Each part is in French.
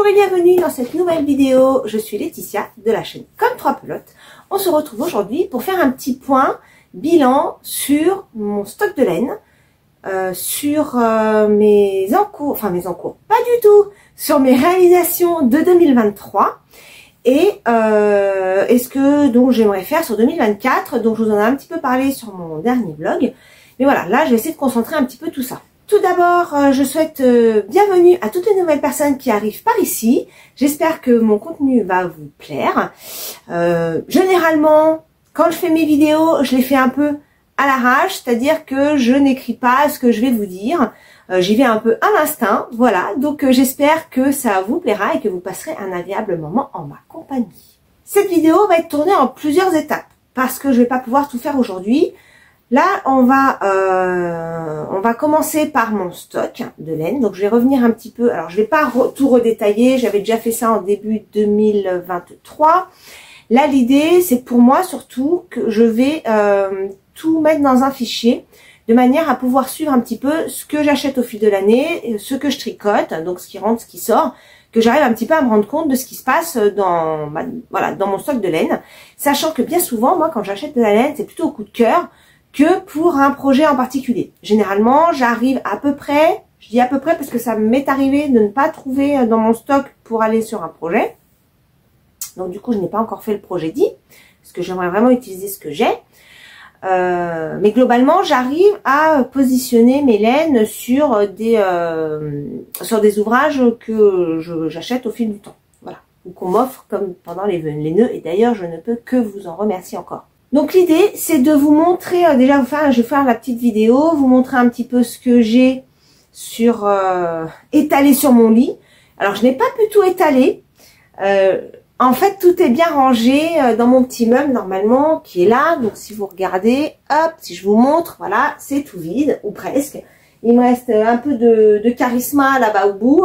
et bienvenue dans cette nouvelle vidéo. Je suis Laetitia de la chaîne Comme 3 Pelotes. On se retrouve aujourd'hui pour faire un petit point bilan sur mon stock de laine, sur mes encours, pas du tout, sur mes réalisations de 2023 et ce que donc j'aimerais faire sur 2024. Donc je vous en ai un petit peu parlé sur mon dernier vlog, mais voilà, là je vais essayer de concentrer un petit peu tout ça. Tout d'abord, je souhaite bienvenue à toutes les nouvelles personnes qui arrivent par ici. J'espère que mon contenu va vous plaire. Généralement, quand je fais mes vidéos, je les fais un peu à l'arrache, c'est-à-dire que je n'écris pas ce que je vais vous dire. J'y vais un peu à l'instinct, voilà. Donc j'espère que ça vous plaira et que vous passerez un agréable moment en ma compagnie. Cette vidéo va être tournée en plusieurs étapes parce que je vais pas pouvoir tout faire aujourd'hui. Là, on va commencer par mon stock de laine. Donc, je vais revenir un petit peu. Alors, je vais pas tout redétailler. J'avais déjà fait ça en début 2023. Là, l'idée, c'est pour moi surtout que je vais tout mettre dans un fichier de manière à pouvoir suivre un petit peu ce que j'achète au fil de l'année, ce que je tricote, donc ce qui rentre, ce qui sort, que j'arrive un petit peu à me rendre compte de ce qui se passe dans mon stock de laine. Sachant que bien souvent, moi, quand j'achète de la laine, c'est plutôt au coup de cœur que pour un projet en particulier. Généralement, j'arrive à peu près, je dis à peu près parce que ça m'est arrivé de ne pas trouver dans mon stock pour aller sur un projet. Donc du coup, je n'ai pas encore fait le projet dit, parce que j'aimerais vraiment utiliser ce que j'ai. Mais globalement, j'arrive à positionner mes laines sur des ouvrages que j'achète au fil du temps. Voilà. Ou qu'on m'offre comme pendant les nœuds. Et d'ailleurs, je ne peux que vous en remercier encore. Donc l'idée, c'est de vous montrer, déjà je vais faire la petite vidéo, vous montrer un petit peu ce que j'ai sur étalé sur mon lit. Alors je n'ai pas pu tout étaler. En fait, tout est bien rangé dans mon petit meuble normalement qui est là. Donc si vous regardez, hop, si je vous montre, voilà, c'est tout vide ou presque. Il me reste un peu de charisma là-bas au bout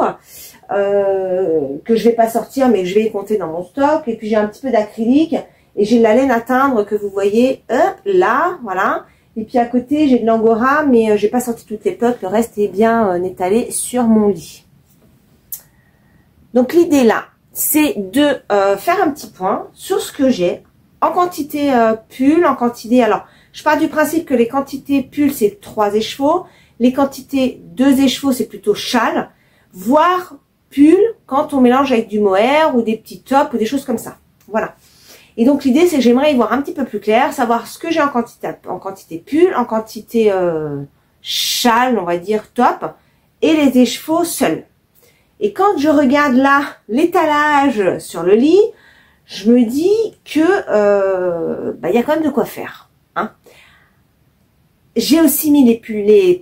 que je vais pas sortir, mais que je vais compter dans mon stock. Et puis j'ai un petit peu d'acrylique. Et j'ai de la laine à teindre que vous voyez là, voilà. Et puis à côté, j'ai de l'angora, mais j'ai pas sorti toutes les pelotes. Le reste est bien étalé sur mon lit. Donc l'idée là, c'est de faire un petit point sur ce que j'ai en quantité pull, en quantité. Alors, je pars du principe que les quantités pull c'est 3 écheveaux, les quantités 2 écheveaux c'est plutôt châle, voire pull quand on mélange avec du mohair ou des petits tops ou des choses comme ça. Voilà. Et donc l'idée c'est que j'aimerais y voir un petit peu plus clair, savoir ce que j'ai en quantité pull, en quantité châle, on va dire top, et les écheveaux seuls. Et quand je regarde là l'étalage sur le lit, je me dis que y a quand même de quoi faire. Hein. J'ai aussi mis les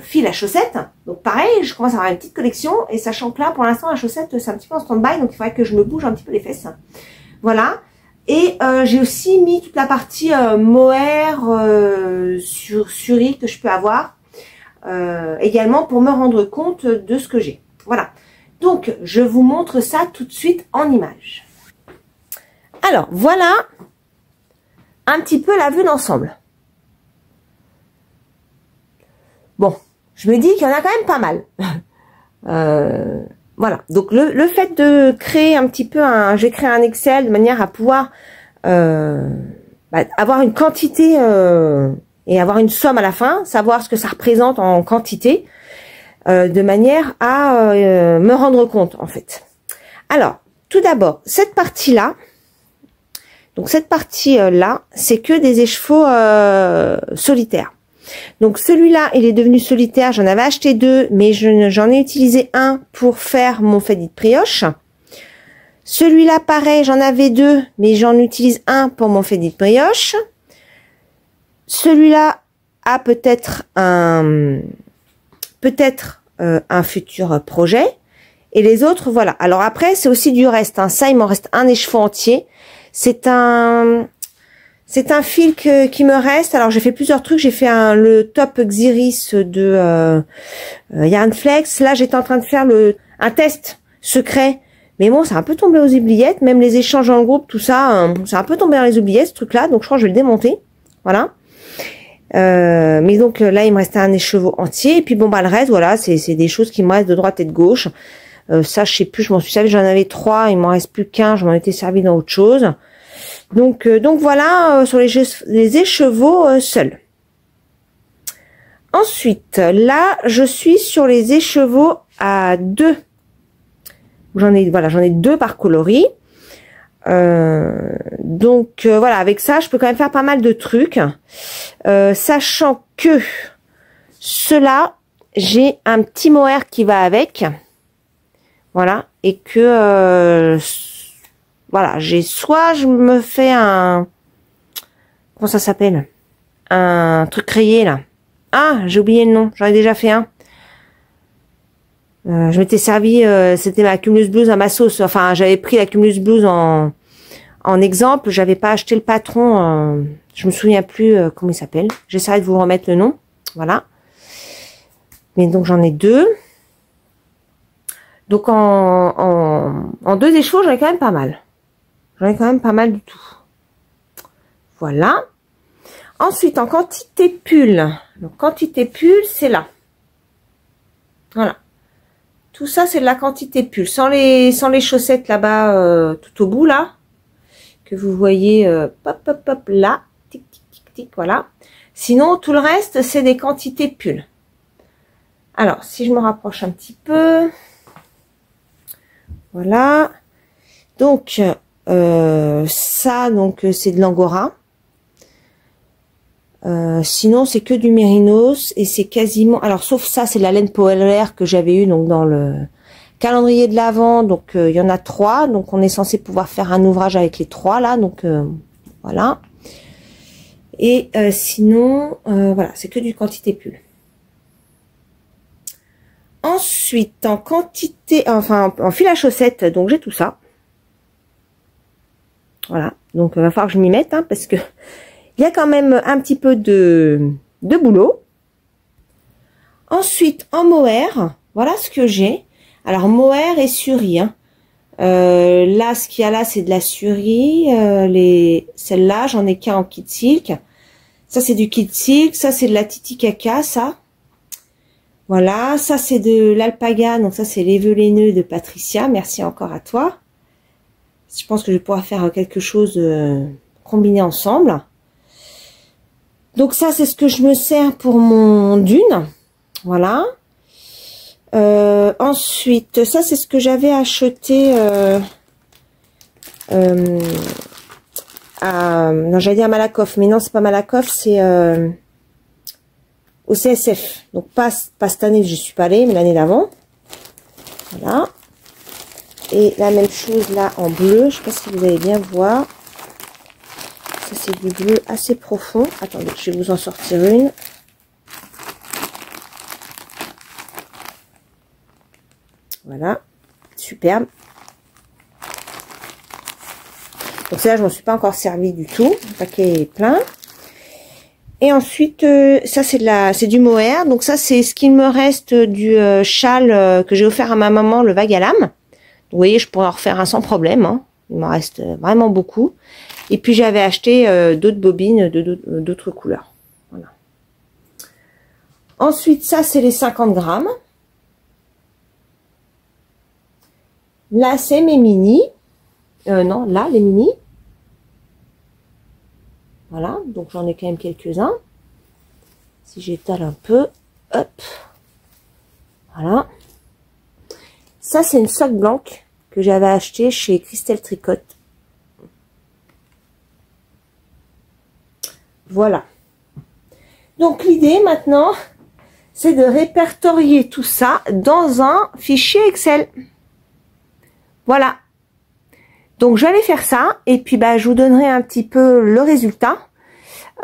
fils à chaussettes. Donc pareil, je commence à avoir une petite collection. Et sachant que là, pour l'instant, la chaussette, c'est un petit peu en stand-by. Donc il faudrait que je me bouge un petit peu les fesses. Voilà. Et j'ai aussi mis toute la partie mohair suri que je peux avoir. Également pour me rendre compte de ce que j'ai. Voilà. Donc, je vous montre ça tout de suite en image. Alors, voilà un petit peu la vue d'ensemble. Bon, je me dis qu'il y en a quand même pas mal. Voilà. Donc, le fait de créer un petit peu j'ai créé un Excel de manière à pouvoir avoir une quantité et avoir une somme à la fin, savoir ce que ça représente en quantité, de manière à me rendre compte en fait. Alors, tout d'abord, cette partie-là, donc cette partie-là, c'est que des écheveaux solitaires. Donc celui-là, il est devenu solitaire, j'en avais acheté 2, mais j'en ai utilisé un pour faire mon faded brioche. Celui-là, pareil, j'en avais 2, mais j'en utilise un pour mon faded brioche. Celui-là a peut-être un futur projet. Et les autres, voilà. Alors après, c'est aussi du reste. Hein. Ça, il m'en reste un écheveau entier. C'est un fil qui me reste. Alors, j'ai fait plusieurs trucs. J'ai fait le top Xiris de Yarnflex. Là, j'étais en train de faire un test secret. Mais bon, ça a un peu tombé aux oubliettes. Même les échanges dans le groupe, tout ça, ça a un peu tombé dans les oubliettes, ce truc-là. Donc, je crois que je vais le démonter. Voilà. Mais donc là il me restait un écheveau entier et puis bon le reste voilà c'est des choses qui me restent de droite et de gauche. Ça, je sais plus, je m'en suis servi, j'en avais 3, il m'en reste plus qu'un, je m'en étais servi dans autre chose. Donc voilà, sur les écheveaux seuls. Ensuite, là, je suis sur les écheveaux à 2. J'en ai 2 par coloris. Voilà, avec ça, je peux quand même faire pas mal de trucs. Sachant que cela, j'ai un petit mohair qui va avec. Voilà, et que voilà, soit je me fais un, comment ça s'appelle, un truc rayé là. Ah, j'ai oublié le nom, j'en ai déjà fait un. Je m'étais servi, c'était ma Cumulus Blues à ma sauce. Enfin, j'avais pris la Cumulus Blues en exemple. J'avais pas acheté le patron. Je me souviens plus comment il s'appelle. J'essaierai de vous remettre le nom. Voilà. Mais donc j'en ai 2. Donc en 2 écheveaux, j'en ai quand même pas mal. J'en ai quand même pas mal du tout. Voilà. Ensuite, en quantité pull. Donc, quantité pull, c'est là. Voilà. Tout ça, c'est de la quantité pull. Sans les chaussettes là-bas, tout au bout, là. Que vous voyez, là. Tic, tic, tic, tic, voilà. Sinon, tout le reste, c'est des quantités pull. Alors, si je me rapproche un petit peu. Voilà. Donc, ça, donc, c'est de l'angora. Sinon c'est que du mérinos et c'est quasiment, alors sauf ça, c'est de la laine polaire que j'avais eu donc dans le calendrier de l'Avent. Donc il y en a 3, donc on est censé pouvoir faire un ouvrage avec les 3 là, donc voilà. Et sinon voilà, c'est que du quantité pull. Ensuite en quantité, enfin en fil à chaussettes, donc j'ai tout ça. Voilà, donc il va falloir que je m'y mette hein, parce que il y a quand même un petit peu de boulot. Ensuite, en mohair, voilà ce que j'ai. Alors, mohair et suri. Hein. Là, ce qu'il y a là, c'est de la suri. Celle-là, j'en ai qu'un en kit silk. Ça, c'est du kit silk. Ça, c'est de la Titicaca, ça. Voilà. Ça, c'est de l'alpaga. Donc, ça, c'est les velaineux de Patricia. Merci encore à toi. Je pense que je vais pouvoir faire quelque chose combiné ensemble. Donc ça, c'est ce que je me sers pour mon dune. Voilà. Ensuite, ça, c'est ce que j'avais acheté non, j'allais dire Malakoff, mais non, c'est pas Malakoff, c'est au CSF. Donc pas cette année, je suis pas allée, mais l'année d'avant. Voilà. Et la même chose là en bleu. Je sais pas si vous allez bien voir. Ça, c'est du bleu assez profond. Attendez, je vais vous en sortir une. Voilà. Superbe. Donc, celle-là, je m'en suis pas encore servi du tout. Le paquet est plein. Et ensuite, ça, c'est du mohair. Donc, ça, c'est ce qu'il me reste du châle que j'ai offert à ma maman, le vague à lame. Vous voyez, je pourrais en refaire un sans problème. Hein. Il m'en reste vraiment beaucoup. Et puis j'avais acheté d'autres bobines d'autres couleurs. Voilà. Ensuite, ça c'est les 50 grammes. Là c'est mes mini. Non, là les mini. Voilà, donc j'en ai quand même quelques-uns. Si j'étale un peu, hop. Voilà. Ça c'est une soque blanche que j'avais acheté chez Christelle Tricotte. Voilà. Donc l'idée maintenant, c'est de répertorier tout ça dans un fichier Excel. Voilà. Donc j'allais faire ça et puis je vous donnerai un petit peu le résultat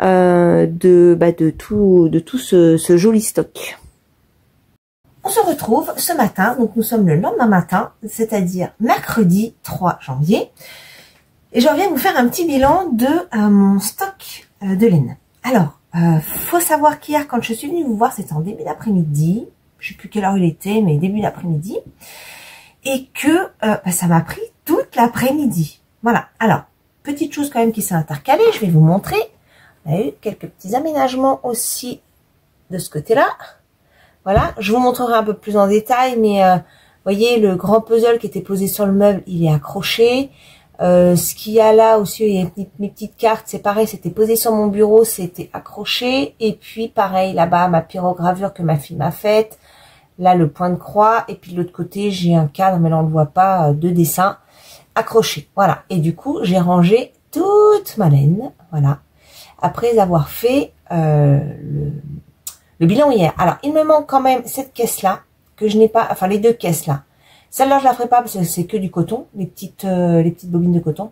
de tout ce joli stock. On se retrouve ce matin, donc nous sommes le lendemain matin, c'est-à-dire mercredi 3 janvier. Et je reviens vous faire un petit bilan de mon stock de laine. Alors, faut savoir qu'hier, quand je suis venue vous voir, c'était en début d'après-midi. Je sais plus quelle heure il était, mais début d'après-midi. Et que ça m'a pris toute l'après-midi. Voilà. Alors, petite chose quand même qui s'est intercalée, je vais vous montrer. On a eu quelques petits aménagements aussi de ce côté-là. Voilà, je vous montrerai un peu plus en détail, mais voyez, le grand puzzle qui était posé sur le meuble, il est accroché. Ce qu'il y a là aussi, il y a mes petites cartes, c'est pareil, c'était posé sur mon bureau, c'était accroché. Et puis pareil, là-bas, ma pyrogravure que ma fille m'a faite. Là, le point de croix. Et puis de l'autre côté, j'ai un cadre, mais là, on ne le voit pas, de dessin accroché. Voilà. Et du coup, j'ai rangé toute ma laine. Voilà. Après avoir fait le bilan hier. Alors, il me manque quand même cette caisse-là, que je n'ai pas, enfin les deux caisses-là. Celle-là, je la ferai pas parce que c'est que du coton, les petites bobines de coton.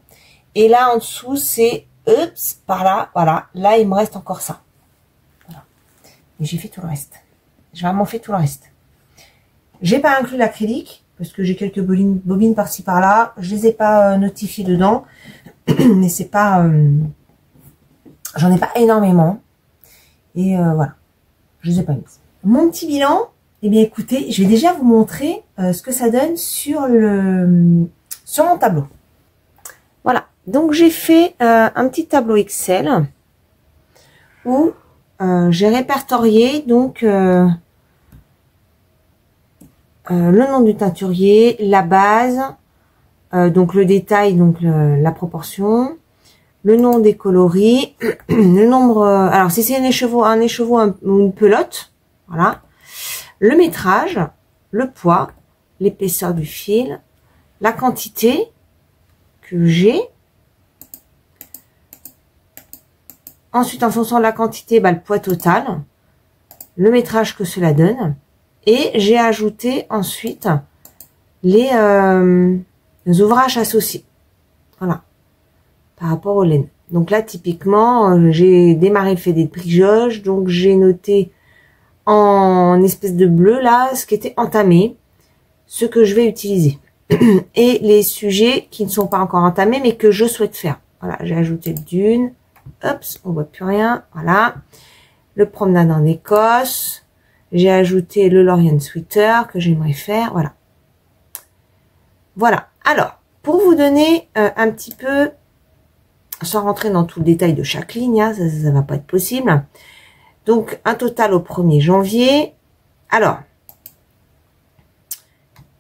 Et là, en dessous, c'est, oups, par là, voilà. Là, il me reste encore ça. Voilà. Et j'ai fait tout le reste. J'ai vraiment fait tout le reste. J'ai pas inclus l'acrylique, parce que j'ai quelques bobines par-ci par-là. Je les ai pas notifiées dedans. Mais c'est pas... j'en ai pas énormément. Et voilà. Je les ai pas mises. Mon petit bilan, eh bien écoutez, je vais déjà vous montrer ce que ça donne sur mon tableau. Voilà. Donc j'ai fait un petit tableau Excel où j'ai répertorié donc le nom du teinturier, la base, donc le détail, donc la proportion, le nom des coloris, le nombre, alors si c'est un écheveau ou une pelote, voilà, le métrage, le poids, l'épaisseur du fil, la quantité que j'ai. Ensuite, en fonction de la quantité, le poids total, le métrage que cela donne. Et j'ai ajouté ensuite les ouvrages associés. Voilà. Par rapport aux laines. Donc là, typiquement, j'ai démarré le fait des prix-jauge. Donc j'ai noté en espèce de bleu, là, ce qui était entamé. Ce que je vais utiliser. Et les sujets qui ne sont pas encore entamés, mais que je souhaite faire. Voilà, j'ai ajouté le dune. Oups, on voit plus rien. Voilà. Le promenade en Écosse. J'ai ajouté le Lorient Sweater que j'aimerais faire. Voilà. Voilà. Alors, pour vous donner un petit peu, sans rentrer dans tout le détail de chaque ligne, hein, ça va pas être possible. Donc, un total au 1er janvier. Alors,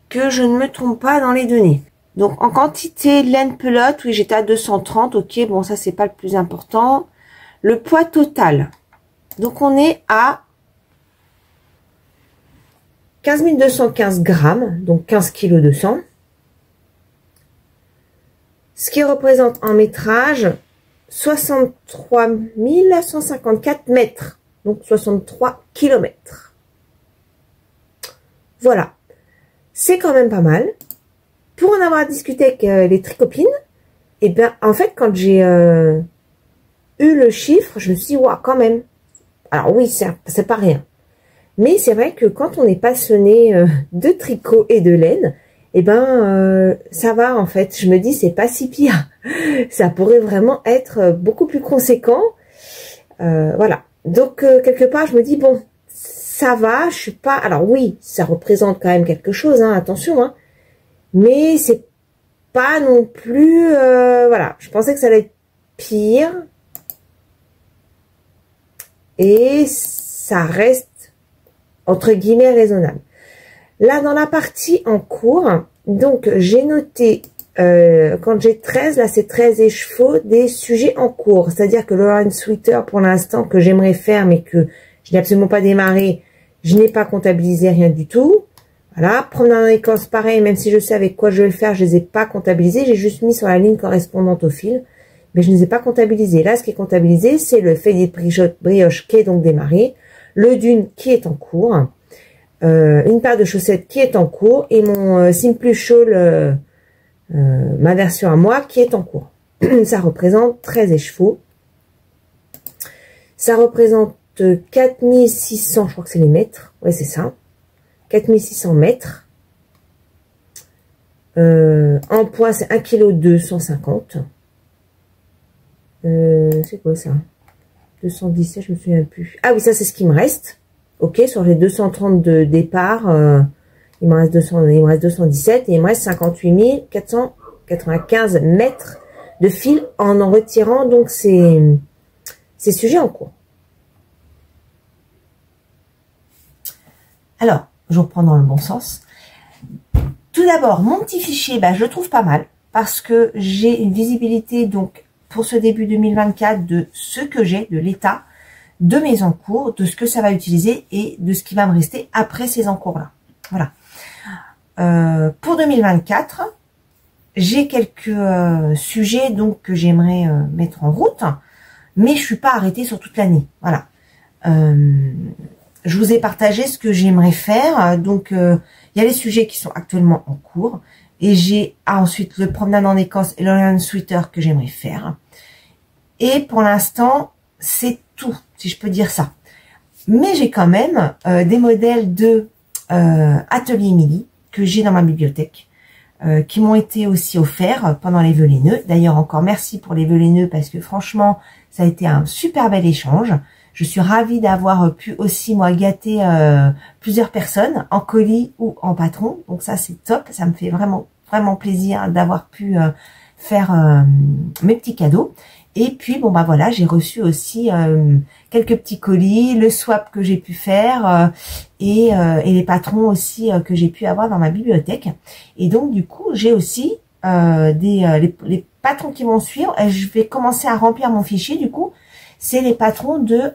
que je ne me trompe pas dans les données. Donc, en quantité laine pelote, oui, j'étais à 230. Ok, bon, ça, c'est pas le plus important. Le poids total. Donc, on est à 15 215 grammes, donc 15 kg 200. Ce qui représente en métrage 63 154 mètres, donc 63 km. Voilà. C'est quand même pas mal. Pour en avoir discuté avec les tricopines, et bien, en fait, quand j'ai eu le chiffre, je me suis dit, waouh, quand même. Alors oui, c'est pas rien. Mais c'est vrai que quand on est passionné de tricot et de laine, eh ben, ça va, en fait. Je me dis, c'est pas si pire. Ça pourrait vraiment être beaucoup plus conséquent. Voilà. Donc, quelque part, je me dis, bon, ça va, je suis pas... Alors oui, ça représente quand même quelque chose, hein, attention, hein. Mais c'est pas non plus... voilà, je pensais que ça allait être pire. Et ça reste, entre guillemets, raisonnable. Là, dans la partie en cours, donc j'ai noté, quand j'ai 13, là c'est 13 écheveaux, des sujets en cours. C'est-à-dire que le Lorient Sweater, pour l'instant, que j'aimerais faire, mais que je n'ai absolument pas démarré, je n'ai pas comptabilisé rien du tout. Voilà, promenade en Écosse, pareil, même si je sais avec quoi je vais le faire, je ne les ai pas comptabilisés. J'ai juste mis sur la ligne correspondante au fil, mais je ne les ai pas comptabilisés. Là, ce qui est comptabilisé, c'est le fait des brioche qui est donc démarré, le dune qui est en cours, une paire de chaussettes qui est en cours, et mon Simple Shawl, ma version à moi, qui est en cours. Ça représente 13 écheveaux. Ça représente 4600, je crois que c'est les mètres. Ouais, c'est ça. 4600 mètres. En poids, c'est 1 kg 250. C'est quoi ça? 217, je me souviens plus. Ah oui, ça, c'est ce qui me reste. Ok, sur les 230 de départ, il me reste 217 et il me reste 58 495 mètres de fil en retirant donc ces sujets en cours. Alors, je reprends dans le bon sens. Tout d'abord, mon petit fichier, je le trouve pas mal parce que j'ai une visibilité donc pour ce début 2024 de ce que j'ai, de l'état de mes encours, de ce que ça va utiliser et de ce qui va me rester après ces encours-là. Voilà. Pour 2024, j'ai quelques sujets donc que j'aimerais mettre en route, mais je suis pas arrêtée sur toute l'année. Voilà. Je vous ai partagé ce que j'aimerais faire. Donc, il y a les sujets qui sont actuellement en cours. Et j'ai ensuite le promenade en Écosse et le Lion Sweater que j'aimerais faire. Et pour l'instant, c'est tout, si je peux dire ça. Mais j'ai quand même des modèles de Atelier Émilie que j'ai dans ma bibliothèque, qui m'ont été aussi offerts pendant les vœux laineux. D'ailleurs, encore merci pour les vœux laineux parce que franchement, ça a été un super bel échange. Je suis ravie d'avoir pu aussi, moi, gâter plusieurs personnes en colis ou en patron. Donc ça, c'est top. Ça me fait vraiment, vraiment plaisir d'avoir pu faire mes petits cadeaux. Et puis, bon, voilà, j'ai reçu aussi quelques petits colis, le swap que j'ai pu faire et les patrons aussi que j'ai pu avoir dans ma bibliothèque. Et donc, du coup, j'ai aussi les patrons qui vont suivre. Et je vais commencer à remplir mon fichier, du coup. C'est les patrons de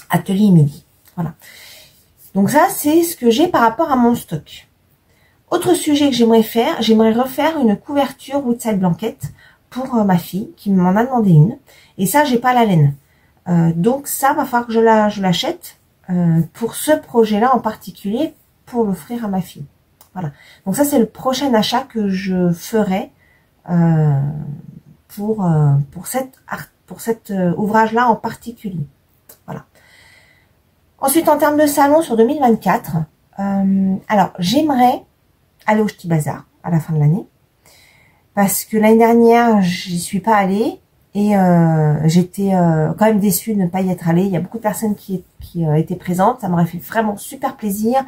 Atelier Émilie. Voilà. Donc ça, c'est ce que j'ai par rapport à mon stock. Autre sujet que j'aimerais faire, j'aimerais refaire une couverture Woodside Blanket pour ma fille qui m'en a demandé une. Et ça, j'ai pas la laine. Donc ça, va falloir que je l'achète pour ce projet-là en particulier pour l'offrir à ma fille. Voilà. Donc ça, c'est le prochain achat que je ferai pour cet ouvrage-là en particulier. Voilà. Ensuite, en termes de salon sur 2024, alors j'aimerais aller au Ch'ti Bazar à la fin de l'année parce que l'année dernière, j'y suis pas allée et j'étais quand même déçue de ne pas y être allée. Il y a beaucoup de personnes qui étaient présentes. Ça m'aurait fait vraiment super plaisir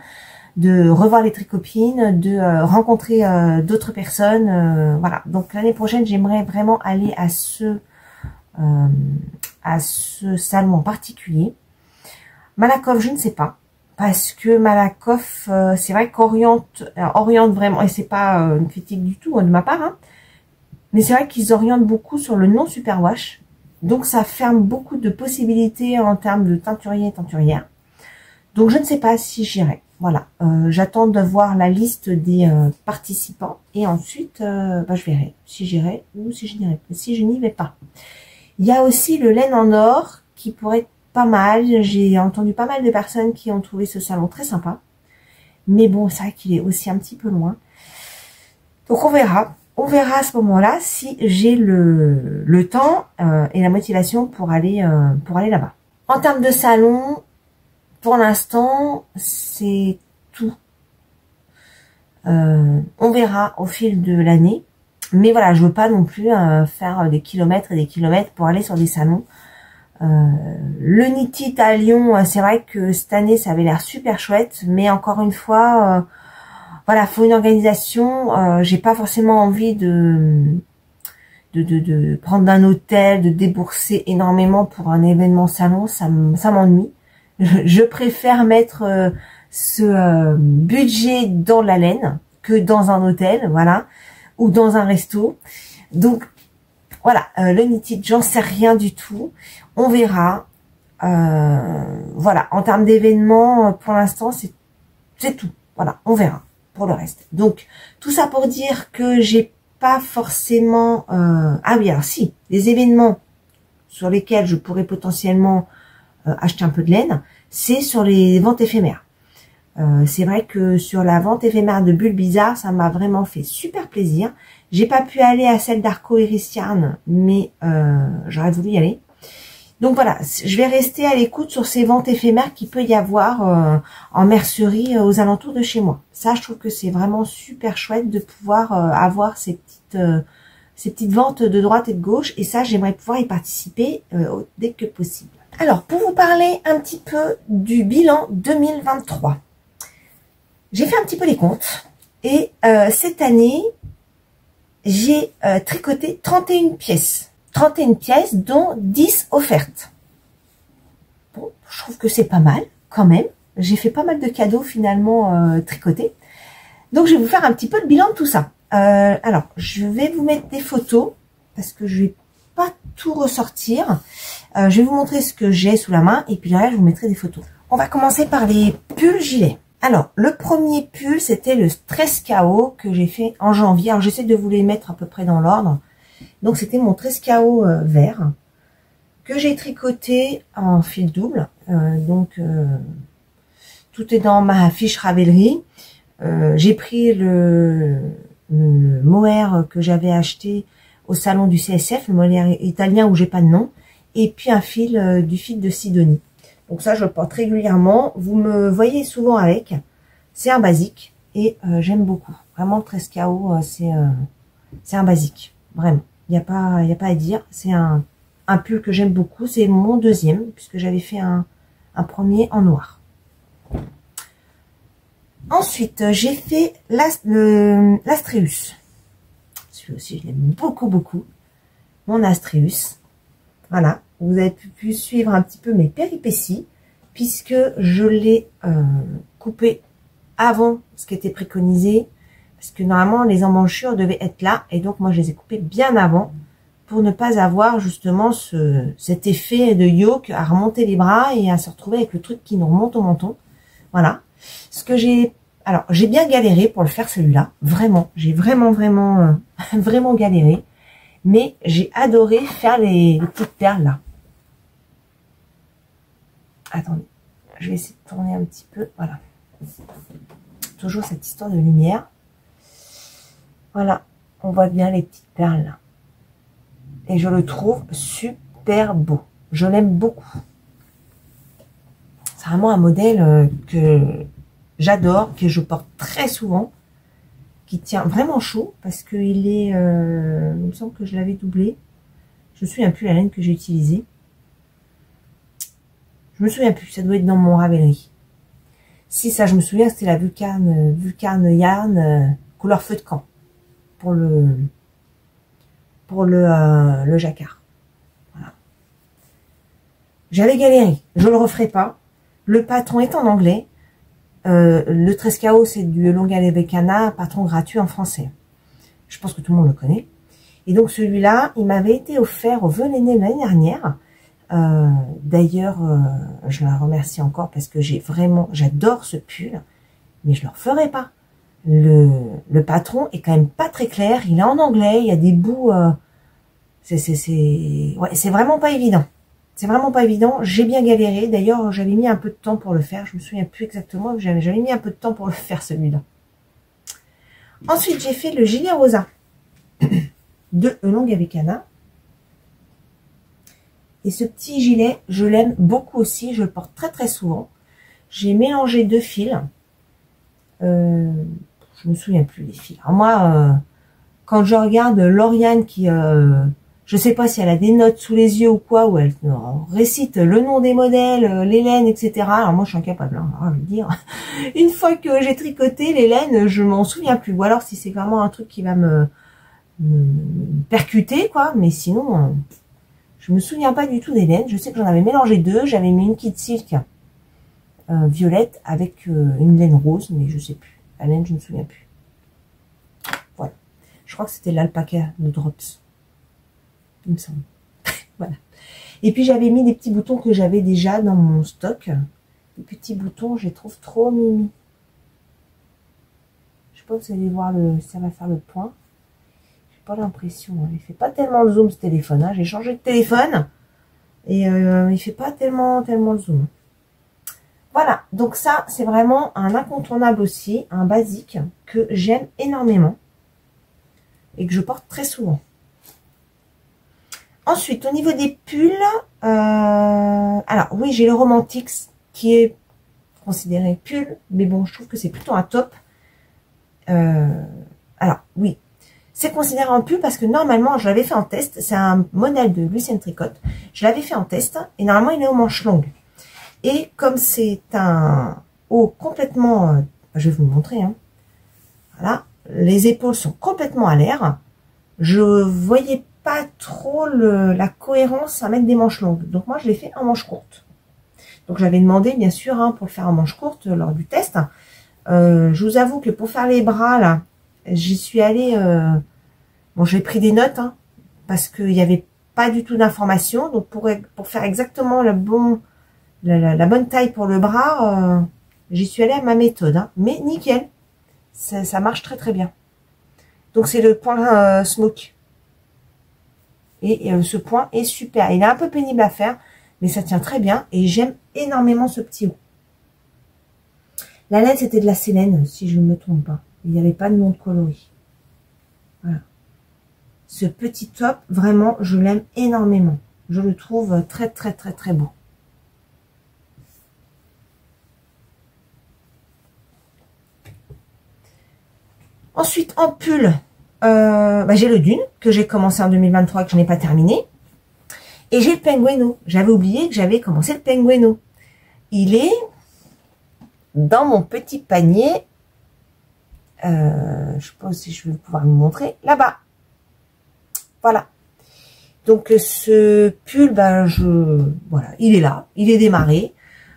de revoir les tricopines, de rencontrer d'autres personnes. Voilà. Donc l'année prochaine, j'aimerais vraiment aller à ce salon en particulier. Malakoff, je ne sais pas, parce que Malakoff, c'est vrai qu'oriente vraiment, et c'est pas une critique du tout de ma part, hein, mais c'est vrai qu'ils orientent beaucoup sur le non superwash, donc ça ferme beaucoup de possibilités en termes de teinturier et teinturière. Donc je ne sais pas si j'irai. Voilà, j'attends de voir la liste des participants et ensuite je verrai si j'irai ou si je n'irai pas, si je n'y vais pas. Il y a aussi le laine en or qui pourrait être pas mal. J'ai entendu pas mal de personnes qui ont trouvé ce salon très sympa. Mais bon, c'est vrai qu'il est aussi un petit peu loin. Donc on verra. On verra à ce moment-là si j'ai le temps et la motivation pour aller là-bas. En termes de salon, pour l'instant, c'est tout. On verra au fil de l'année. Mais voilà, je veux pas non plus faire des kilomètres et des kilomètres pour aller sur des salons. Le Knit à Lyon, c'est vrai que cette année, ça avait l'air super chouette. Mais encore une fois, voilà, faut une organisation. J'ai pas forcément envie de prendre un hôtel, de débourser énormément pour un événement salon. Ça m'ennuie. Je préfère mettre ce budget dans la laine que dans un hôtel, voilà, ou dans un resto. Donc voilà, le Knit, j'en sais rien du tout. On verra. Voilà, en termes d'événements, pour l'instant, c'est tout. Voilà, on verra pour le reste. Donc tout ça pour dire que j'ai pas forcément. Ah oui, alors si, les événements sur lesquels je pourrais potentiellement acheter un peu de laine, c'est sur les ventes éphémères. C'est vrai que sur la vente éphémère de Bulles Bizarres, ça m'a vraiment fait super plaisir. J'ai pas pu aller à celle d'Arco Iris Yarn, mais j'aurais voulu y aller. Donc voilà, je vais rester à l'écoute sur ces ventes éphémères qu'il peut y avoir en mercerie aux alentours de chez moi. Ça, je trouve que c'est vraiment super chouette de pouvoir avoir ces petites ventes de droite et de gauche. Et ça, j'aimerais pouvoir y participer dès que possible. Alors, pour vous parler un petit peu du bilan 2023. J'ai fait un petit peu les comptes et cette année, j'ai tricoté 31 pièces. 31 pièces, dont 10 offertes. Bon, je trouve que c'est pas mal, quand même. J'ai fait pas mal de cadeaux, finalement, tricotés. Donc, je vais vous faire un petit peu le bilan de tout ça. Alors, je vais vous mettre des photos parce que je vais pas tout ressortir. Je vais vous montrer ce que j'ai sous la main et puis derrière, je vous mettrai des photos. On va commencer par les pulls gilets. Alors, le premier pull, c'était le Stress KO que j'ai fait en janvier. Alors, j'essaie de vous les mettre à peu près dans l'ordre. Donc, c'était mon Stress KO vert que j'ai tricoté en fil double. Tout est dans ma fiche Ravelry. J'ai pris le mohair que j'avais acheté au salon du CSF, le mohair italien où j'ai pas de nom, et puis un fil du fil de Sidonie. Donc ça, je le porte régulièrement. Vous me voyez souvent avec. C'est un basique et j'aime beaucoup. Vraiment, le 13 KO, c'est un basique. Vraiment. Il n'y a pas à dire. C'est un pull que j'aime beaucoup. C'est mon deuxième, puisque j'avais fait un premier en noir. Ensuite, j'ai fait l'Astreus. Celui aussi, je l'aime beaucoup, beaucoup. Mon Astreus. Voilà. Vous avez pu suivre un petit peu mes péripéties, puisque je l'ai coupé avant ce qui était préconisé, parce que normalement, les emmanchures devaient être là, et donc moi, je les ai coupées bien avant, pour ne pas avoir justement cet effet de yoke à remonter les bras et à se retrouver avec le truc qui nous remonte au menton. Voilà. Alors, j'ai bien galéré pour le faire celui-là. Vraiment. J'ai vraiment galéré. Mais j'ai adoré faire les petites perles là. Attendez. Je vais essayer de tourner un petit peu. Voilà. Toujours cette histoire de lumière. Voilà. On voit bien les petites perles là. Et je le trouve super beau. Je l'aime beaucoup. C'est vraiment un modèle que j'adore, que je porte très souvent, qui tient vraiment chaud, parce qu'il est, il me semble que je l'avais doublé. Je me souviens plus la laine que j'ai utilisée. Je me souviens plus, ça doit être dans mon Ravelry. Si, ça, je me souviens, c'était la Vulcan Yarn couleur feu de camp pour le jacquard. Voilà. J'avais galéré, je le referai pas. Le patron est en anglais. Le 13 KO, c'est du Longale Vecana, patron gratuit en français. Je pense que tout le monde le connaît. Et donc celui-là, il m'avait été offert au Velené l'année dernière. D'ailleurs, je la remercie encore parce que j'adore ce pull, mais je ne le referai pas. Le patron est quand même pas très clair. Il est en anglais, il y a des bouts. C'est vraiment pas évident. C'est vraiment pas évident. J'ai bien galéré. D'ailleurs, j'avais mis un peu de temps pour le faire. Je me souviens plus exactement. J'avais mis un peu de temps pour le faire, celui-là. Ensuite, j'ai fait le gilet rosa de Longue Avecana. Et ce petit gilet, je l'aime beaucoup aussi. Je le porte très très souvent. J'ai mélangé deux fils. Je me souviens plus des fils. Alors moi, quand je regarde Lauriane qui... je sais pas si elle a des notes sous les yeux ou quoi, où elle récite le nom des modèles, les laines, etc. Alors moi, je suis incapable, hein, je veux dire. Une fois que j'ai tricoté les laines, je m'en souviens plus. Ou alors si c'est vraiment un truc qui va me percuter, quoi. Mais sinon, je me souviens pas du tout des laines. Je sais que j'en avais mélangé deux. J'avais mis une kit silk violette avec une laine rose, mais je sais plus. La laine, je ne me souviens plus. Voilà. Je crois que c'était l'alpaca de Drops. Il me semble. Voilà. Et puis j'avais mis des petits boutons que j'avais déjà dans mon stock. Les petits boutons, je les trouve trop mimi. Je sais pas si vous allez voir ça va faire le point. J'ai pas l'impression. Il fait pas tellement le zoom ce téléphone. Hein. J'ai changé de téléphone et il fait pas tellement le zoom. Voilà. Donc ça, c'est vraiment un incontournable aussi, un basique que j'aime énormément et que je porte très souvent. Ensuite, au niveau des pulls, alors oui, j'ai le Romantix qui est considéré pull, mais bon, je trouve que c'est plutôt un top. Alors oui, c'est considéré en pull parce que normalement, je l'avais fait en test. C'est un modèle de Lucienne Tricot. Je l'avais fait en test et normalement, il est aux manches longues. Et comme c'est un haut complètement, je vais vous le montrer. Hein, voilà, les épaules sont complètement à l'air. Je voyais pas trop la cohérence à mettre des manches longues. Donc moi, je l'ai fait en manches courtes. Donc j'avais demandé, bien sûr, hein, pour le faire en manches courtes lors du test, Je vous avoue que pour faire les bras, là, j'y suis allée... bon, j'ai pris des notes, hein, parce qu'il n'y avait pas du tout d'informations. Donc, pour faire exactement la bonne taille pour le bras, j'y suis allée à ma méthode. Hein. Mais nickel, ça marche très très bien. Donc, c'est le point smoke. Et ce point est super. Il est un peu pénible à faire, mais ça tient très bien. Et j'aime énormément ce petit haut. La laine, c'était de la Célène, si je ne me trompe pas. Il n'y avait pas de nom de coloris. Voilà. Ce petit top, vraiment, je l'aime énormément. Je le trouve très, très, très, très beau. Ensuite, en pull, j'ai le Dune, que j'ai commencé en 2023 et que je n'ai pas terminé. Et j'ai le Pengueno. J'avais oublié que j'avais commencé le Pengueno. Il est dans mon petit panier. Je ne sais pas si je vais pouvoir vous montrer. Là-bas. Voilà. Donc, ce pull, voilà, il est là. Il est démarré.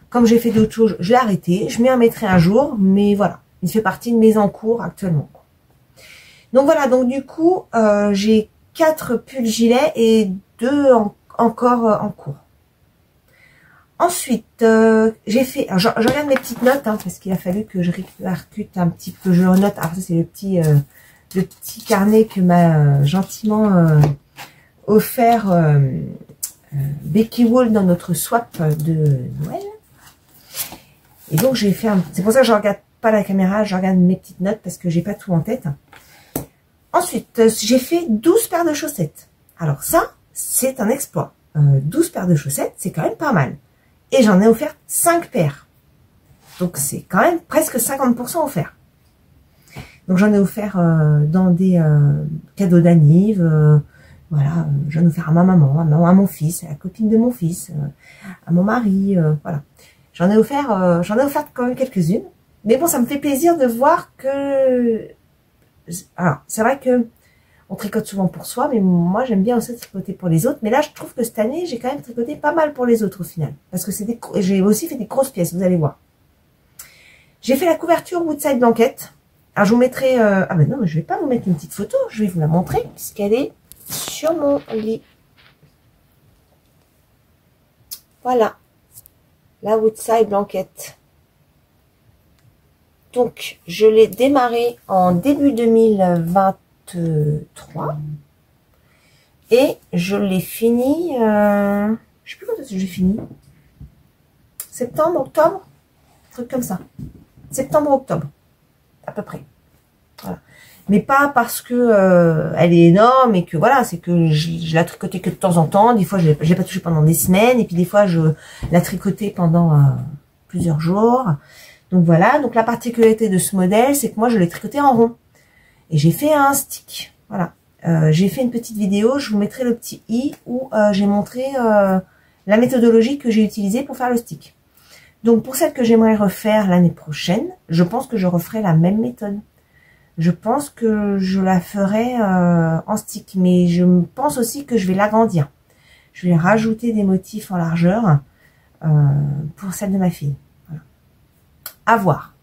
Comme j'ai fait d'autres choses, je l'ai arrêté. Je m'y remettrai un jour. Mais voilà. Il fait partie de mes encours actuellement. Donc voilà, donc du coup, j'ai 4 pulls gilets et 2 encore en cours. Ensuite, j'ai fait, je regarde mes petites notes, hein, parce qu'il a fallu que je répercute un petit peu, je note. Alors ça c'est le petit carnet que m'a gentiment offert Becky Wall dans notre swap de Noël. Et donc j'ai fait c'est pour ça que je regarde pas la caméra, je regarde mes petites notes parce que j'ai pas tout en tête. Ensuite, j'ai fait 12 paires de chaussettes. Alors ça, c'est un exploit. 12 paires de chaussettes, c'est quand même pas mal. Et j'en ai offert 5 paires. Donc c'est quand même presque 50% offert. Donc j'en ai offert dans des cadeaux d'anniv. Voilà, j'en ai offert à ma maman, à mon fils, à la copine de mon fils, à mon mari. Voilà. J'en ai offert quand même quelques-unes. Mais bon, ça me fait plaisir de voir que... Alors, c'est vrai que on tricote souvent pour soi, mais moi, j'aime bien aussi tricoter pour les autres. Mais là, je trouve que cette année, j'ai quand même tricoté pas mal pour les autres au final. Parce que j'ai aussi fait des grosses pièces, vous allez voir. J'ai fait la couverture Woodside Blanquette. Alors, je vous mettrai... Ah ben non, mais je vais pas vous mettre une petite photo. Je vais vous la montrer, puisqu'elle est sur mon lit. Voilà. La Woodside Blanquette. Donc, je l'ai démarré en début 2023 et je l'ai fini, je sais plus quand est-ce que j'ai fini, septembre, octobre, un truc comme ça, septembre, octobre, à peu près, voilà. Mais pas parce que elle est énorme et que voilà, c'est que je la tricotais que de temps en temps, des fois je l'ai pas touché pendant des semaines et puis des fois je la tricotais pendant plusieurs jours. Donc voilà, donc la particularité de ce modèle, c'est que moi je l'ai tricoté en rond. Et j'ai fait un stick. Voilà. J'ai fait une petite vidéo, je vous mettrai le petit i où j'ai montré la méthodologie que j'ai utilisée pour faire le stick. Donc pour celle que j'aimerais refaire l'année prochaine, je pense que je referai la même méthode. Je pense que je la ferai en stick, mais je pense aussi que je vais l'agrandir. Je vais rajouter des motifs en largeur pour celle de ma fille. À voir.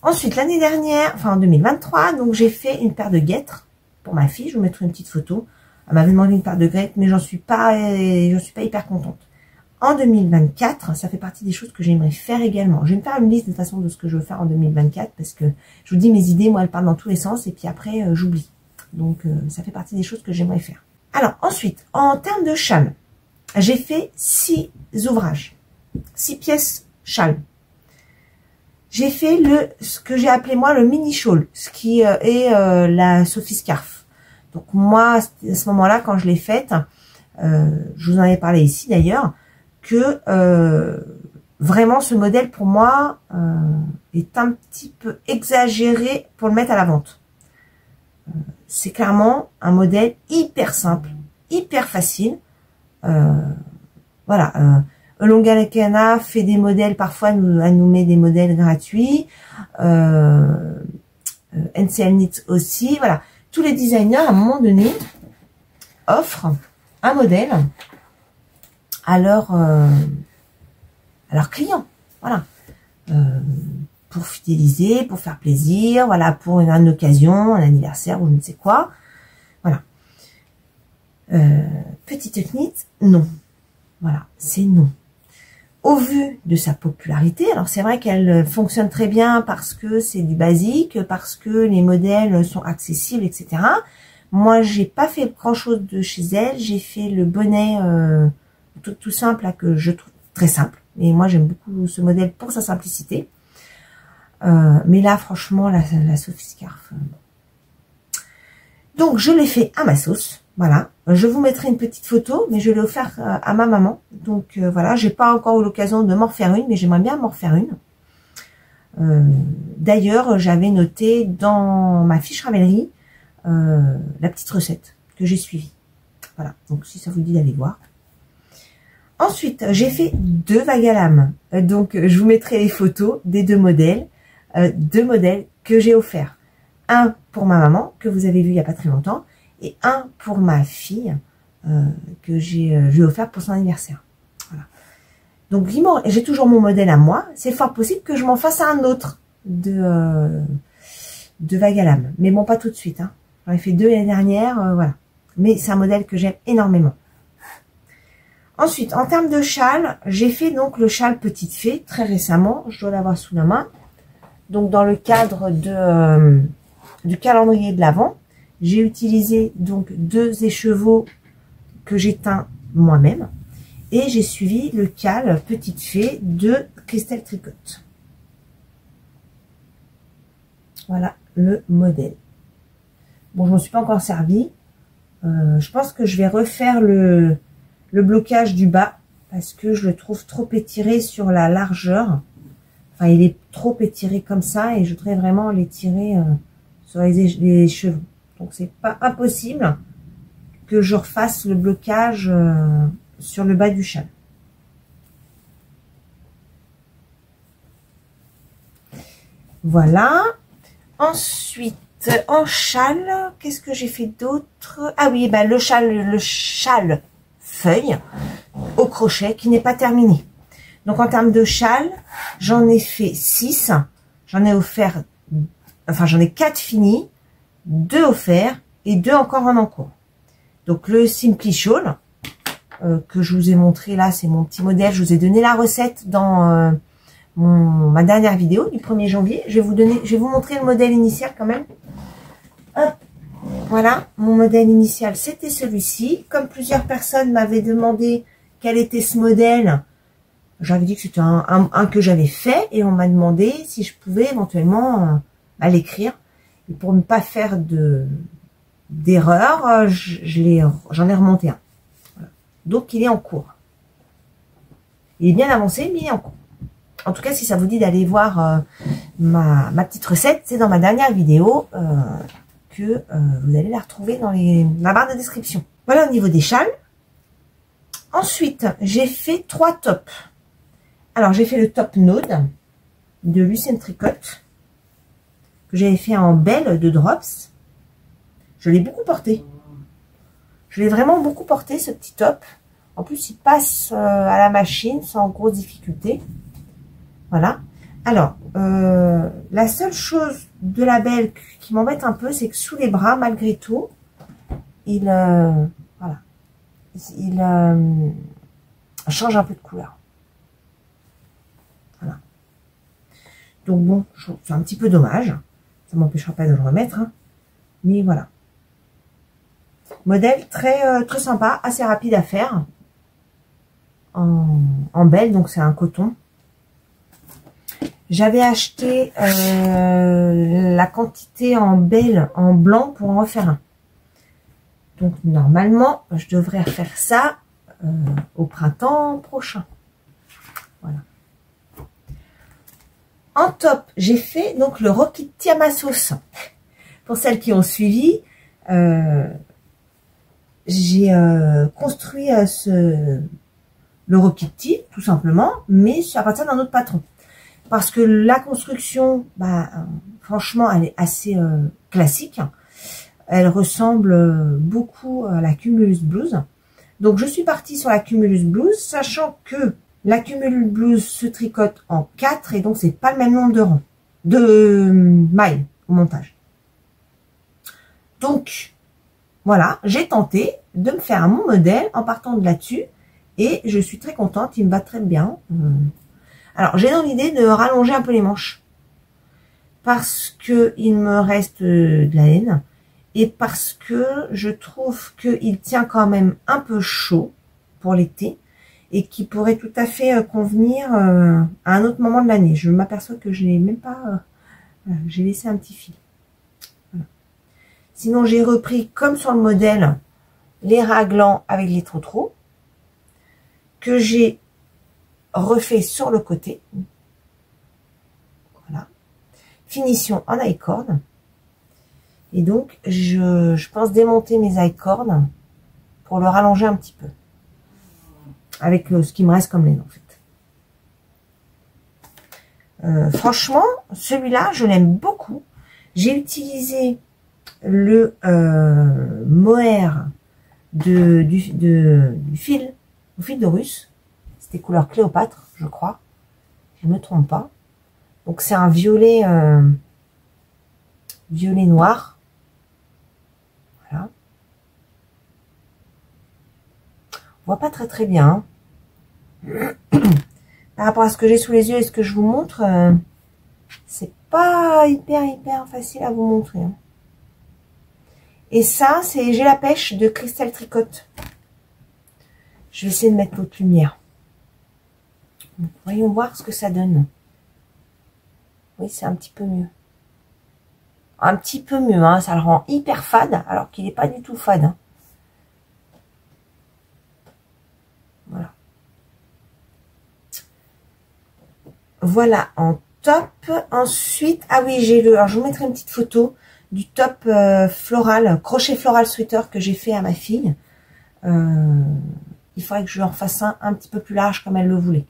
Ensuite, l'année dernière, enfin en 2023, donc j'ai fait une paire de guêtres pour ma fille. Je vous mettrai une petite photo. Elle m'avait demandé une paire de guêtres, mais j'en suis pas hyper contente. En 2024, ça fait partie des choses que j'aimerais faire également. Je vais me faire une liste de façon de ce que je veux faire en 2024 parce que je vous dis mes idées, moi elles partent dans tous les sens et puis après j'oublie. Donc ça fait partie des choses que j'aimerais faire. Alors ensuite, en termes de châle, j'ai fait 6 ouvrages, 6 pièces châle. J'ai fait ce que j'ai appelé moi le mini shawl, ce qui est la Sophie Scarf. Donc moi, à ce moment-là, quand je l'ai faite, je vous en ai parlé ici d'ailleurs, que vraiment ce modèle pour moi est un petit peu exagéré pour le mettre à la vente. C'est clairement un modèle hyper simple, hyper facile. Voilà. Longalekana fait des modèles, parfois elle nous met des modèles gratuits. NCL Knit aussi. Voilà. Tous les designers, à un moment donné, offrent un modèle à leurs clients. Voilà. pour fidéliser, pour faire plaisir, voilà, pour une occasion, un anniversaire ou je ne sais quoi. Voilà. Petite knit, non. Voilà, c'est non. Au vu de sa popularité, alors c'est vrai qu'elle fonctionne très bien parce que c'est du basique, parce que les modèles sont accessibles, etc. Moi, j'ai pas fait grand chose de chez elle. J'ai fait le bonnet tout simple, là, que je trouve très simple. Et moi, j'aime beaucoup ce modèle pour sa simplicité. Mais là, franchement, la Sophie Scarf. Donc, je l'ai fait à ma sauce. Voilà. Je vous mettrai une petite photo, mais je l'ai offert à ma maman. Donc, voilà. J'ai pas encore eu l'occasion de m'en refaire une, mais j'aimerais bien m'en refaire une. D'ailleurs, j'avais noté dans ma fiche Ravelry la petite recette que j'ai suivie. Voilà. Donc, si ça vous dit d'aller voir. Ensuite, j'ai fait 2 vagues à lame. Donc, je vous mettrai les photos des 2 modèles. 2 modèles que j'ai offerts. Un pour ma maman, que vous avez vu il n'y a pas très longtemps, et un pour ma fille, que j'ai offert pour son anniversaire. Voilà. Donc, j'ai toujours mon modèle à moi. C'est fort possible que je m'en fasse un autre de vague à lame. Mais bon, pas tout de suite. Hein. J'en ai fait 2 l'année dernière, voilà. Mais c'est un modèle que j'aime énormément. Ensuite, en termes de châle, j'ai fait donc le châle Petite Fée très récemment. Je dois l'avoir sous la main. Donc, dans le cadre du calendrier de l'Avent, j'ai utilisé donc 2 écheveaux que j'ai teints moi-même. Et j'ai suivi le cal Petite Fée de Christelle Tricotte. Voilà le modèle. Bon, je ne m'en suis pas encore servi. Je pense que je vais refaire le blocage du bas parce que je le trouve trop étiré sur la largeur. Enfin, il est trop étiré comme ça et je voudrais vraiment l'étirer sur les cheveux. Donc, c'est pas impossible que je refasse le blocage sur le bas du châle. Voilà. Ensuite, en châle, qu'est-ce que j'ai fait d'autre? Ah oui, bah, le châle feuille au crochet qui n'est pas terminé. Donc, en termes de châle, j'en ai fait 6. J'en ai offert, enfin, j'en ai 4 finis, 2 offerts et 2 encore en encours. Donc, le Simply Shawl, que je vous ai montré là, c'est mon petit modèle. Je vous ai donné la recette dans ma dernière vidéo du 1er janvier. Je vais vous montrer le modèle initial quand même. Hop. Voilà, mon modèle initial, c'était celui-ci. Comme plusieurs personnes m'avaient demandé quel était ce modèle, j'avais dit que c'était un que j'avais fait et on m'a demandé si je pouvais éventuellement l'écrire. Et pour ne pas faire d'erreur, j'en ai remonté un. Voilà. Donc, il est en cours. Il est bien avancé, mais il est en cours. En tout cas, si ça vous dit d'aller voir ma petite recette, c'est dans ma dernière vidéo que vous allez la retrouver dans la barre de description. Voilà au niveau des châles. Ensuite, j'ai fait 3 tops. Alors, j'ai fait le top Node de Lucien Tricotte, que j'avais fait en belle de Drops. Je l'ai beaucoup porté. Je l'ai vraiment beaucoup porté, ce petit top. En plus, il passe à la machine sans grosse difficulté. Voilà. Alors, la seule chose de la belle qui m'embête un peu, c'est que sous les bras, malgré tout, il change un peu de couleur. Voilà. Donc bon, c'est un petit peu dommage. Ça m'empêchera pas de le remettre. Hein. Mais voilà. Modèle très sympa, assez rapide à faire. En belle, donc c'est un coton. J'avais acheté la quantité en belle, en blanc, pour en refaire un. Donc, normalement, je devrais refaire ça au printemps prochain. Voilà. En top, j'ai fait donc le Rokitty à ma sauce. Pour celles qui ont suivi, j'ai construit le Rokitty, tout simplement, mais à partir d'un autre patron. Parce que la construction, franchement, elle est assez classique. Elle ressemble beaucoup à la Cumulus Blues. Donc, je suis partie sur la Cumulus Blues, sachant que la Cumulus Blues se tricote en 4 et donc, c'est pas le même nombre de rangs. de mailles au montage. Donc, voilà, j'ai tenté de me faire mon modèle en partant de là-dessus et je suis très contente, il me va très bien. Alors, j'ai dans l'idée de rallonger un peu les manches parce que il me reste de la laine et parce que je trouve qu'il tient quand même un peu chaud pour l'été et qui pourrait tout à fait convenir à un autre moment de l'année. Je m'aperçois que je n'ai même pas... j'ai laissé un petit fil. Voilà. Sinon, j'ai repris, comme sur le modèle, les raglans avec les trous que j'ai refait sur le côté. Voilà. Finition en I-cord. Et donc, je pense démonter mes I-cords pour le rallonger un petit peu. Avec ce qui me reste comme laine, en fait. Franchement, celui-là, je l'aime beaucoup. J'ai utilisé le mohair du fil, au fil de russe. C'était couleur Cléopâtre, je crois. Je ne me trompe pas. Donc, c'est un violet, violet noir. Voilà. On voit pas très bien. Par rapport à ce que j'ai sous les yeux et ce que je vous montre, c'est pas hyper facile à vous montrer. Et ça, c'est J'ai la pêche de Cristal Tricotte. Je vais essayer de mettre l'autre lumière. Voyons voir ce que ça donne. Oui, c'est un petit peu mieux. Un petit peu mieux, hein, ça le rend hyper fade, alors qu'il n'est pas du tout fade. Hein. Voilà. Voilà, en top. Ensuite, ah oui, j'ai le... Alors, je vous mettrai une petite photo du top floral, crochet floral sweater que j'ai fait à ma fille. Il faudrait que je lui en fasse un petit peu plus large comme elle le voulait.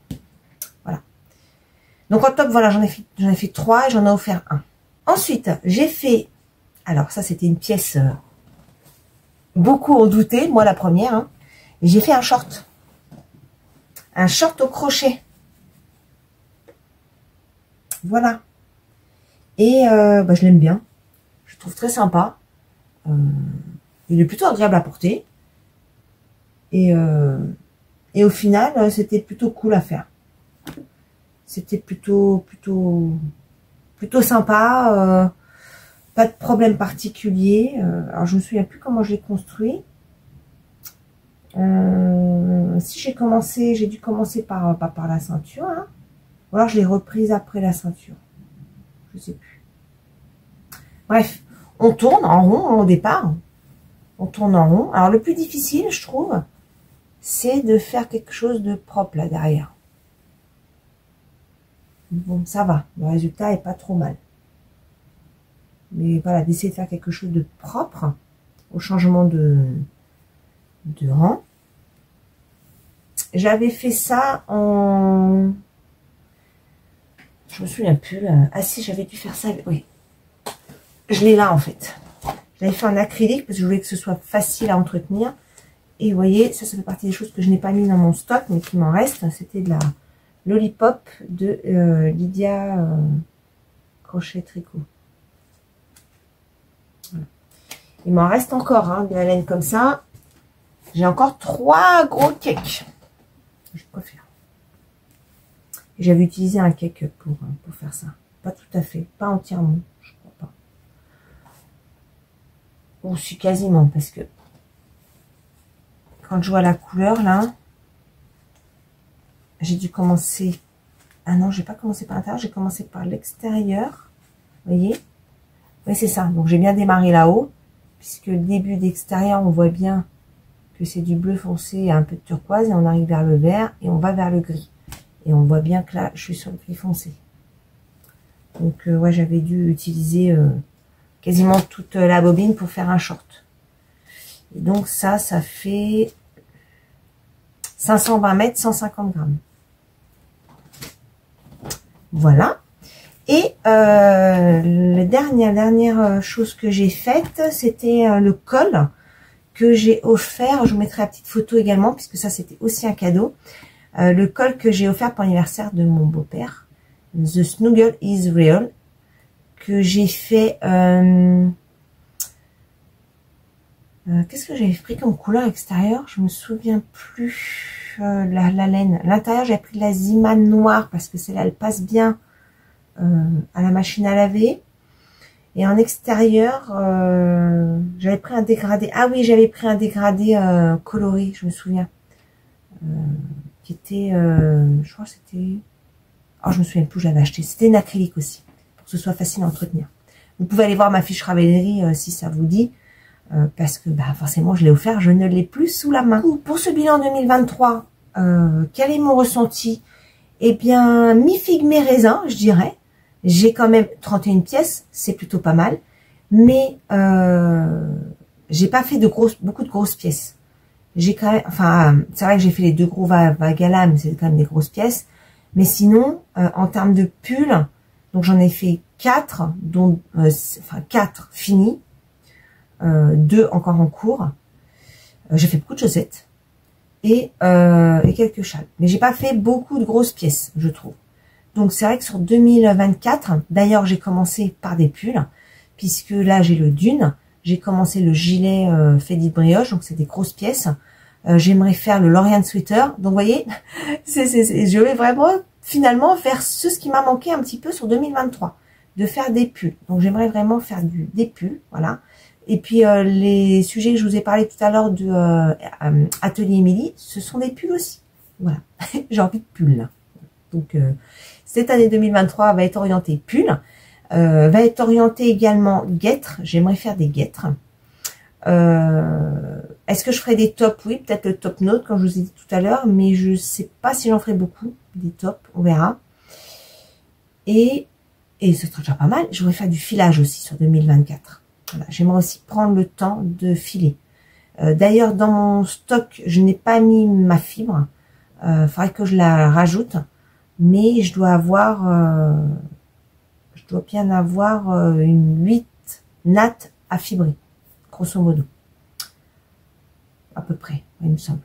Voilà. Donc, en top, voilà, j'en ai fait 3 et j'en ai offert un. Ensuite, j'ai fait... Alors, ça, c'était une pièce... beaucoup ont douté, moi la première. Hein, j'ai fait un short. Un short au crochet. Voilà. Et je l'aime bien. Je le trouve très sympa. Il est plutôt agréable à porter. Et au final, c'était plutôt cool à faire. C'était plutôt sympa. Pas de problème particulier. Alors, je me souviens plus comment je l'ai construit. Si j'ai dû commencer par la ceinture. Hein. Ou alors je l'ai reprise après la ceinture. Je sais plus. Bref, on tourne en rond au départ. On tourne en rond. Alors le plus difficile, je trouve, c'est de faire quelque chose de propre là derrière. Bon, ça va. Le résultat est pas trop mal. Mais voilà, d'essayer de faire quelque chose de propre au changement de rang. J'avais fait ça en... Je me souviens plus. Là. Ah si, j'avais dû faire ça. Oui. Je l'ai là en fait. J'avais fait en acrylique parce que je voulais que ce soit facile à entretenir. Et vous voyez, ça fait partie des choses que je n'ai pas mis dans mon stock, mais qui m'en reste. C'était de la Lollipop de Lydia Crochet Tricot. Voilà. Il m'en reste encore hein, de la laine comme ça. J'ai encore 3 gros cakes. Je préfère. J'avais utilisé un cake pour faire ça. Pas tout à fait, pas entièrement, je crois pas. Ou si quasiment, parce que quand je vois la couleur là, j'ai dû commencer. Ah non, j'ai pas commencé par l'intérieur, j'ai commencé par l'extérieur. Vous voyez? Oui, c'est ça. Donc j'ai bien démarré là-haut, puisque le début d'extérieur, on voit bien que c'est du bleu foncé et un peu de turquoise, et on arrive vers le vert et on va vers le gris. Et on voit bien que là, je suis sur le gris foncé. Donc, ouais, j'avais dû utiliser quasiment toute la bobine pour faire un short. Et donc, ça fait 520 mètres, 150 grammes. Voilà. Et la dernière chose que j'ai faite, c'était le col que j'ai offert. Je vous mettrai la petite photo également, puisque ça, c'était aussi un cadeau. Le col que j'ai offert pour l'anniversaire de mon beau-père, The Snuggle is Real. que j'ai fait... qu'est-ce que j'avais pris comme couleur extérieure? Je me souviens plus. La laine. L'intérieur, j'ai pris de la Zimane noire parce que celle-là, elle passe bien à la machine à laver. Et en extérieur, j'avais pris un dégradé. Ah oui, j'avais pris un dégradé coloré, je me souviens. Qui était, je crois que c'était... Oh, je me souviens plus, je l'avais acheté. C'était une acrylique aussi, pour que ce soit facile à entretenir. Vous pouvez aller voir ma fiche Ravellerie si ça vous dit. Parce que bah, forcément, je l'ai offert, je ne l'ai plus sous la main. Pour ce bilan 2023, quel est mon ressenti? Eh bien, mi-figue, mi-raisin, je dirais. J'ai quand même 31 pièces, c'est plutôt pas mal. Mais j'ai pas fait beaucoup de grosses pièces. J'ai quand même, enfin, c'est vrai que j'ai fait les deux gros Vagala, mais c'est quand même des grosses pièces. Mais sinon, en termes de pulls, donc j'en ai fait 4, dont 4 finis, 2 encore en cours. J'ai fait beaucoup de chaussettes et quelques châles. Mais j'ai pas fait beaucoup de grosses pièces, je trouve. Donc c'est vrai que sur 2024, d'ailleurs j'ai commencé par des pulls, puisque là j'ai le Dune, j'ai commencé le gilet Faded Brioche, donc c'est des grosses pièces. J'aimerais faire le Lorient Sweater, donc vous voyez, je vais vraiment finalement faire ce qui m'a manqué un petit peu sur 2023, de faire des pulls. Donc j'aimerais vraiment faire des pulls, voilà. Et puis les sujets que je vous ai parlé tout à l'heure de Atelier Émilie, ce sont des pulls aussi. Voilà, j'ai envie de pulls là. Donc cette année 2023 va être orientée pull, va être orientée également guêtres. J'aimerais faire des guêtres. Est-ce que je ferai des tops? Oui, peut-être le top note comme je vous ai dit tout à l'heure, mais je sais pas si j'en ferai beaucoup des tops, on verra. Et ce sera déjà pas mal. Je voudrais faire du filage aussi sur 2024. Voilà, j'aimerais aussi prendre le temps de filer. D'ailleurs, dans mon stock, je n'ai pas mis ma fibre. Faudrait que je la rajoute. Mais je dois bien avoir une 8 nattes à fibrer, grosso modo. À peu près, il me semble.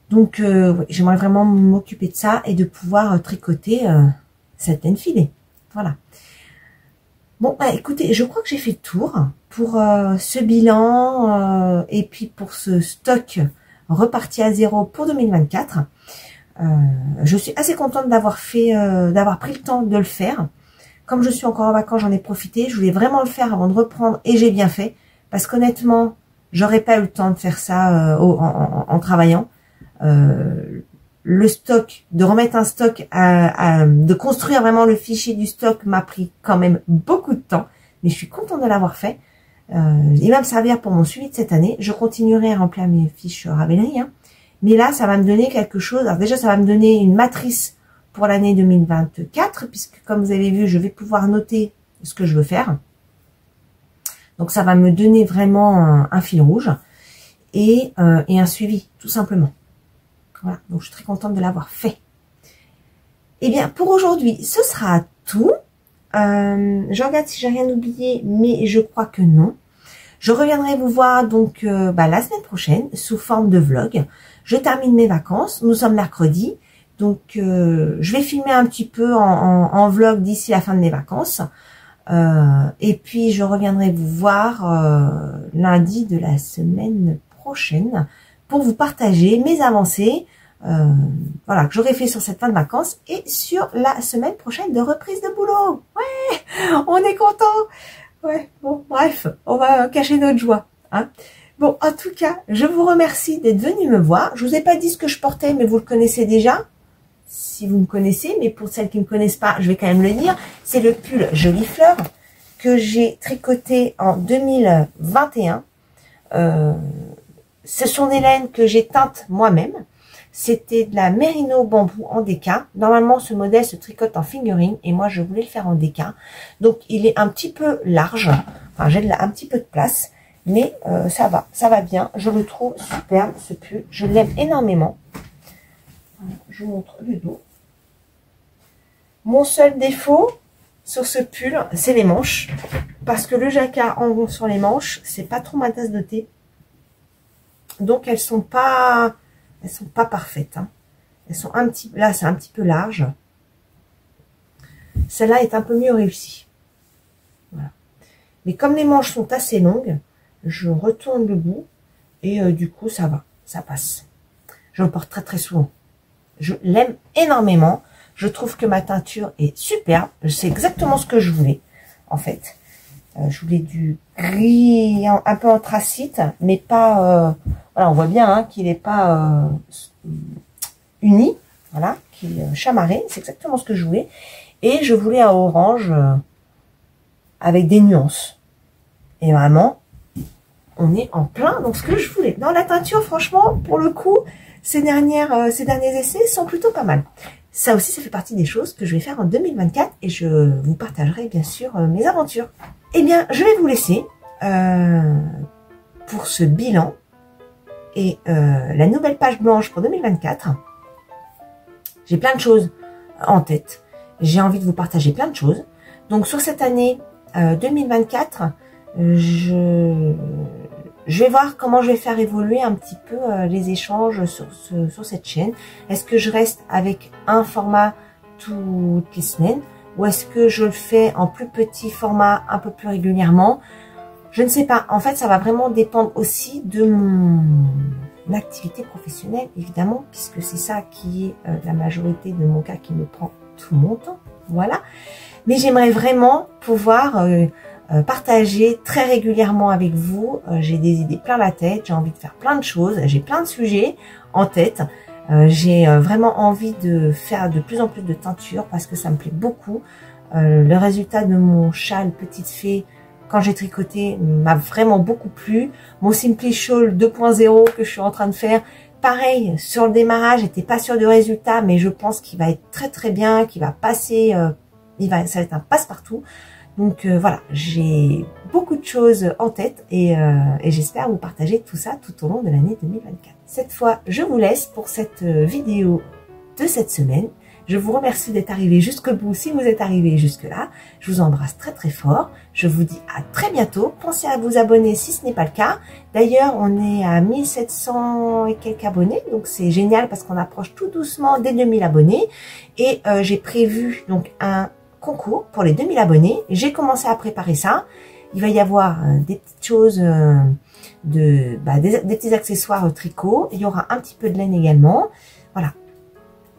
Donc, ouais, j'aimerais vraiment m'occuper de ça et de pouvoir tricoter certaines filets. Voilà. Bon, bah, écoutez, je crois que j'ai fait le tour pour ce bilan et puis pour ce stock reparti à zéro pour 2024. Je suis assez contente d'avoir pris le temps de le faire. Comme je suis encore en vacances, j'en ai profité. Je voulais vraiment le faire avant de reprendre et j'ai bien fait. Parce qu'honnêtement, j'aurais pas eu le temps de faire ça en travaillant. Le stock, de remettre un stock, de construire vraiment le fichier du stock m'a pris quand même beaucoup de temps. Mais je suis contente de l'avoir fait. Il va me servir pour mon suivi de cette année. Je continuerai à remplir mes fiches Ravellerie, hein. Mais là, ça va me donner quelque chose. Alors déjà, ça va me donner une matrice pour l'année 2024, puisque comme vous avez vu, je vais pouvoir noter ce que je veux faire. Donc ça va me donner vraiment un fil rouge et un suivi, tout simplement. Voilà, donc je suis très contente de l'avoir fait. Eh bien, pour aujourd'hui, ce sera tout. Je regarde si j'ai rien oublié, mais je crois que non. Je reviendrai vous voir donc la semaine prochaine sous forme de vlog. Je termine mes vacances. Nous sommes mercredi. Donc, je vais filmer un petit peu en vlog d'ici la fin de mes vacances. Et puis, je reviendrai vous voir lundi de la semaine prochaine pour vous partager mes avancées. Voilà, que j'aurai fait sur cette fin de vacances et sur la semaine prochaine de reprise de boulot. Ouais, on est content. Ouais, bon, bref, on va cacher notre joie, hein. Bon, en tout cas, je vous remercie d'être venu me voir. Je vous ai pas dit ce que je portais, mais vous le connaissez déjà. Si vous me connaissez, mais pour celles qui ne me connaissent pas, je vais quand même le dire. C'est le pull Jolie Fleur que j'ai tricoté en 2021. Ce sont des laines que j'ai teintes moi-même. C'était de la Merino bambou en déca. Normalement, ce modèle se tricote en fingering et moi, je voulais le faire en déca. Donc, il est un petit peu large. Enfin, j'ai un petit peu de place, mais ça va bien. Je le trouve superbe, ce pull. Je l'aime énormément. Je vous montre le dos. Mon seul défaut sur ce pull, c'est les manches. Parce que le jacquard en rond sur les manches, c'est pas trop ma tasse de thé. Donc, elles sont pas parfaites, hein. Elles sont là, c'est un petit peu large. Celle-là est un peu mieux réussie. Mais comme les manches sont assez longues, je retourne le bout et du coup ça va, ça passe. Je le porte très très souvent. Je l'aime énormément. Je trouve que ma teinture est superbe. C'est exactement ce que je voulais en fait. Je voulais du gris un peu anthracite, mais pas... voilà, on voit bien hein, qu'il n'est pas uni, voilà, qu'il est chamarré. C'est exactement ce que je voulais. Et je voulais un orange avec des nuances. Et vraiment, on est en plein dans ce que je voulais. Dans la teinture, franchement, pour le coup, ces derniers essais sont plutôt pas mal. Ça aussi, ça fait partie des choses que je vais faire en 2024 et je vous partagerai bien sûr mes aventures. Eh bien, je vais vous laisser pour ce bilan et la nouvelle page blanche pour 2024. J'ai plein de choses en tête. J'ai envie de vous partager plein de choses. Donc, sur cette année 2024, je vais voir comment je vais faire évoluer un petit peu les échanges sur cette chaîne. Est-ce que je reste avec un format toutes les semaines ou est-ce que je le fais en plus petit format un peu plus régulièrement? Je ne sais pas. En fait, ça va vraiment dépendre aussi de mon activité professionnelle, évidemment, puisque c'est ça qui est la majorité de mon cas qui me prend tout mon temps. Voilà. Mais j'aimerais vraiment pouvoir partager très régulièrement avec vous. J'ai des idées plein la tête, j'ai envie de faire plein de choses, j'ai plein de sujets en tête. J'ai vraiment envie de faire de plus en plus de teinture parce que ça me plaît beaucoup. Le résultat de mon châle Petite Fée, quand j'ai tricoté, m'a vraiment beaucoup plu. Mon Simply Shawl 2.0 que je suis en train de faire, pareil, sur le démarrage, j'étais pas sûre du résultat, mais je pense qu'il va être très très bien, qu'il va passer, ça va être un passe-partout. Donc voilà, j'ai beaucoup de choses en tête et j'espère vous partager tout ça tout au long de l'année 2024. Cette fois, je vous laisse pour cette vidéo de cette semaine. Je vous remercie d'être arrivé jusqu'au bout si vous êtes arrivé jusque-là. Je vous embrasse très très fort. Je vous dis à très bientôt. Pensez à vous abonner si ce n'est pas le cas. D'ailleurs, on est à 1700 et quelques abonnés. Donc c'est génial parce qu'on approche tout doucement des 2000 abonnés. Et j'ai prévu donc un concours pour les 2000 abonnés. J'ai commencé à préparer ça. Il va y avoir des petites choses, des petits accessoires tricot. Il y aura un petit peu de laine également. Voilà.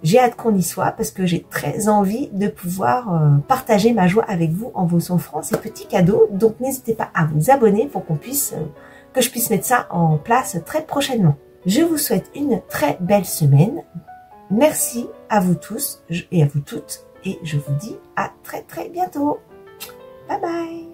J'ai hâte qu'on y soit parce que j'ai très envie de pouvoir partager ma joie avec vous en vous offrant ces petits cadeaux. Donc n'hésitez pas à vous abonner pour qu'on puisse, que je puisse mettre ça en place très prochainement. Je vous souhaite une très belle semaine. Merci à vous tous et à vous toutes. Et je vous dis à très très bientôt. Bye bye.